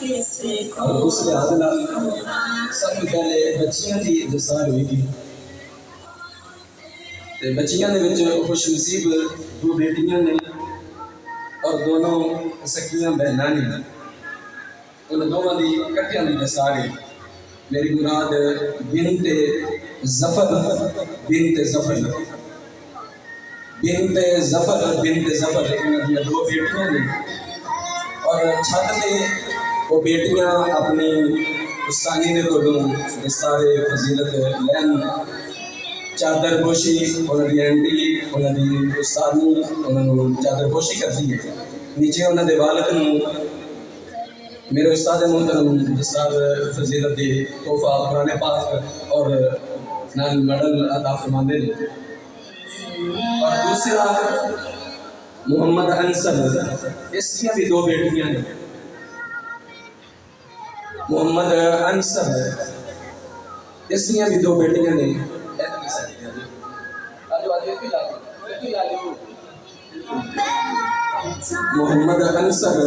اور اس لحاظ نال سب تو پہلے بچیاں کی دستار ہوئی گی تے بچیاں دے وچ خوش نصیب دو بیٹیاں نے اور دونوں سکیاں بہناں نے ان دونوں دی کٹھیاں دی دستار ہے میری مراد بنت ظفر بنت ظفر بنت ظفر بنت ظفر انہاں دی دو بیٹیاں نے اور چھت تے وہ بیٹیاں اپنی استانی دے کولوں دستار فضیلت لین چادر پوشی انہاں دی اینٹی انہاں دی استانی انہاں نوں چادر پوشی کرتی ہے نیچے انہاں دے والد نوں میرے استاد محترم دستار فضیلت دی تحفہ قرآن پاک اور نال میڈل عطا فرماندے نے اور دوسرا محمد انصر اس کی بھی دو بیٹیاں ہیں محمد انصر اس کی بھی دو بیٹیاں نے محمد انصر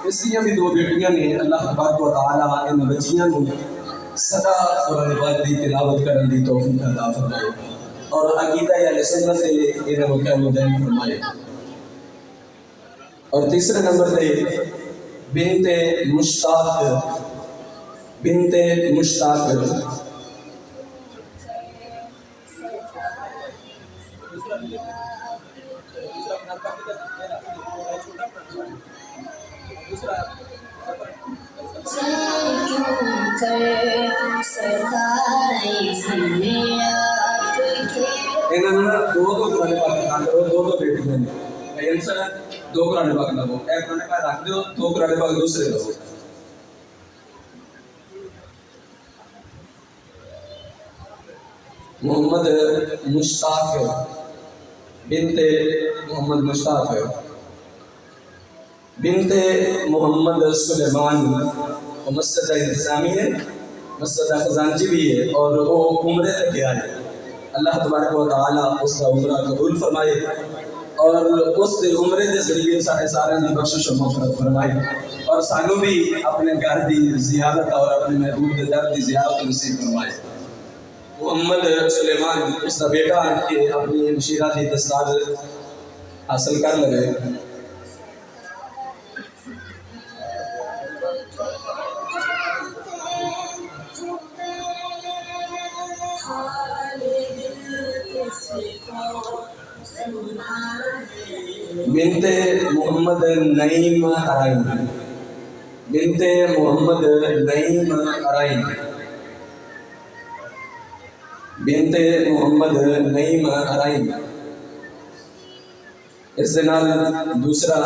اس کی بھی دو بیٹیاں نے اللہ تبارک و تعالی ان بچیاں کو سدا قرآن پاک دی تلاوت کرن دی توفیق عطا فرمائے اور عقیدہ اہل سنت سے انہاں نوں قائم دائم فرمائے اور تیسرے نمبر پہ بنت مشتاق بنت مشتاق انہاں دو قرآن پاک دو بیٹیاں نے انصر دو قرآن پاک لگو ایک قرآن پاک رکھ دو دو قرآن پاک دوسرے لگو محمد مشتاق بنت محمد مشتاق بنت محمد سلیمان وہ مسجد انتظامی ہے مسجد خزانچی بھی ہے اور وہ عمرے تک گیا ہے اللہ تبارک و تعالی اس کا عمرہ قبول فرمائے اور اس دے عمرے دے ذریعے سارے دی بخشش و مغفرت فرمائے اور سانوں بھی اپنے گھر دی زیارت اور اپنے محبوب دے در دی زیارت نصیب فرمائے محمد سلیمان اس کا بیٹا کہ اپنی مشیرہ دی دستار حاصل کر لگے بنت محمد نعیم ارائن بنت محمد نعیم ارائن بنت محمد نعیم ارائن اس نال دوسرا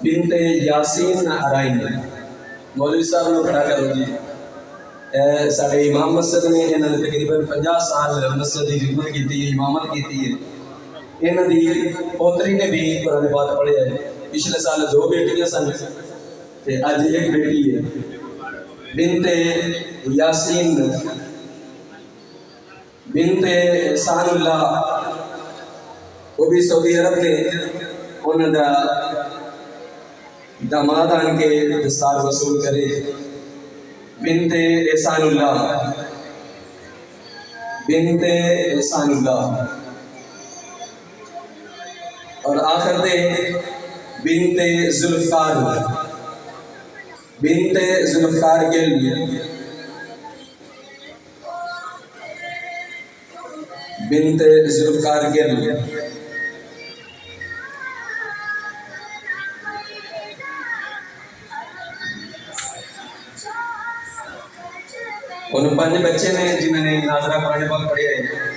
بنت یاسین ارائن مولوی صاحب نے کھڑا کرو جی سارے امام مسجد نے انہوں نے تقریباً 50 سال مسجد کی خدمت کی امامت کی ہے انہوں دی پوتری نے بھی قرآن پاک پڑھے ہے پچھلے سال دو بیٹیاں سن تے اج ایک بیٹی ہے بنت یاسین بنت احسان اللہ وہ بھی سعودی عرب نے انہوں دا داماد آن کے دستار وصول کرے بنت احسان اللہ بنت احسان اللہ اور آخر دے بنت ذوالفقار بنت ذوالفقار کے لیے بنت ذوالفقار کے لیے ان 5 بچے نے جنہوں نے ناظرہ قرآن پاک پڑھے ہیں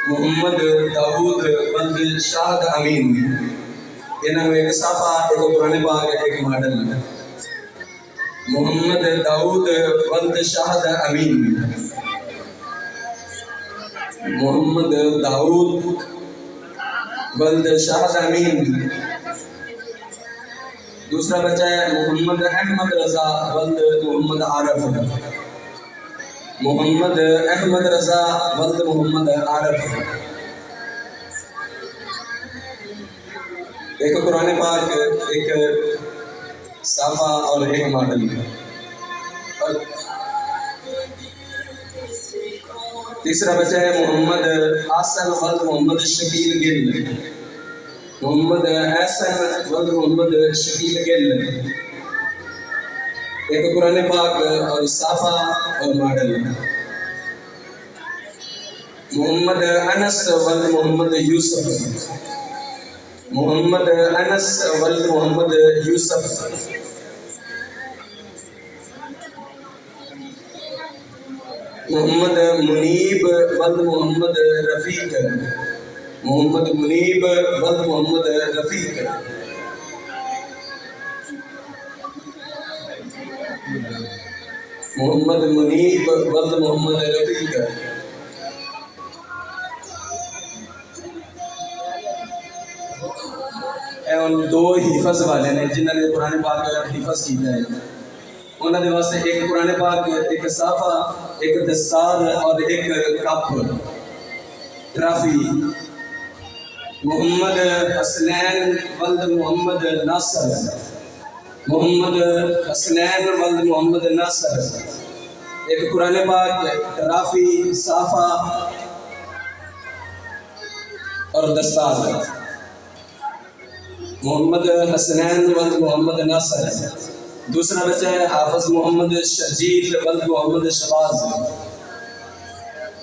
محمد داؤد بند شاہد امین انہوں نے ایک صافہ ایک قرآن پاک ایک ماڈل محمد داؤد بند شاہد امین محمد داؤد بند شاہد امین دوسرا بچہ ہے محمد احمد رضا بند محمد عارف محمد احمد رضا ولد محمد عارف ایک قرآن پاک ایک صافا اور ایک ماڈل. اور تیسرا بچہ ہے محمد احسن ولد محمد شکیل گل. محمد احسن ولد محمد شکیل گل. ایک قرآن پاک اور صافا اور ماڈل. محمد انس ولد محمد یوسف. محمد انس ولد محمد یوسف. محمد منیب ولد محمد رفیق. محمد منیب ولد محمد رفیق. محمد منیب ولد محمد رفیق. ان دو حفظ والے نے جنہوں نے قرآن پاک حفظ کیا ہے. انہوں نے واسطے ایک قرآن پاک، ایک صافا، ایک دستار اور ایک کپ ٹرافی. محمد حسنین ولد محمد ناصر. محمد حسنین ولد محمد ناصر. ایک قرآن پاک، ٹرافی، صافا اور دستار. محمد حسنین ولد محمد ناصر. دوسرا بچہ ہے حافظ محمد شرجیل ولد محمد شباز.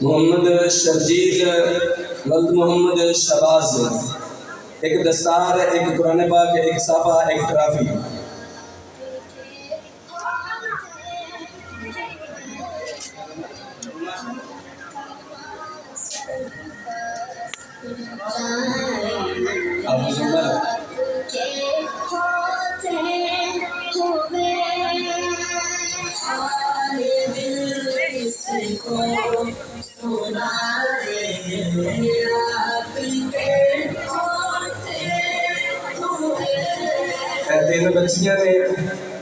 محمد شرجیل ولد محمد شباز. ایک دستار، ایک قرآن پاک، ایک صافا، ایک ٹرافی. تین بچیاں نے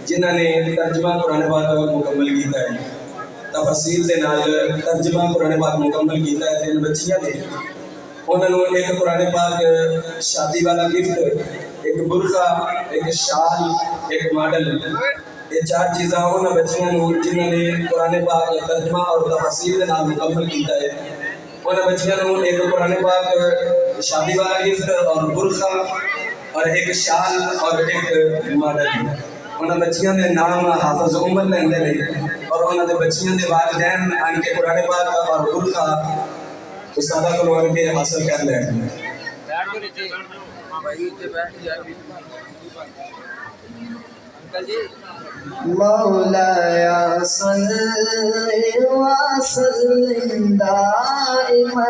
جنہوں نے ترجمہ قرآن پاک مکمل کیتا ہے، تفصیل دے نال ترجمہ قرآن پاک مکمل کیتا ہے. تین بچیاں نے انہوں نے ایک قرآن پاک شادی والا گفٹ، ایک برقع، ایک شال، ایک ماڈل. یہ چار چیزاں انہوں بچیاں جنہوں نے قرآن پاک ترجمہ اور تفصیل دے نال مکمل کیتا ہے. انہوں بچیاں ایک قرآن پاک شادی والا گفٹ اور برقع اور ایک شال اور ایک ماڈل. انہوں بچیاں دے نام حافظ عمر لیندے نے اور انہوں دے بچیاں دے والدین ان کے قرآن پاک اور برقع استادہ کو ان کے حاصل کر لیں. مولایا صلی وسلم دائما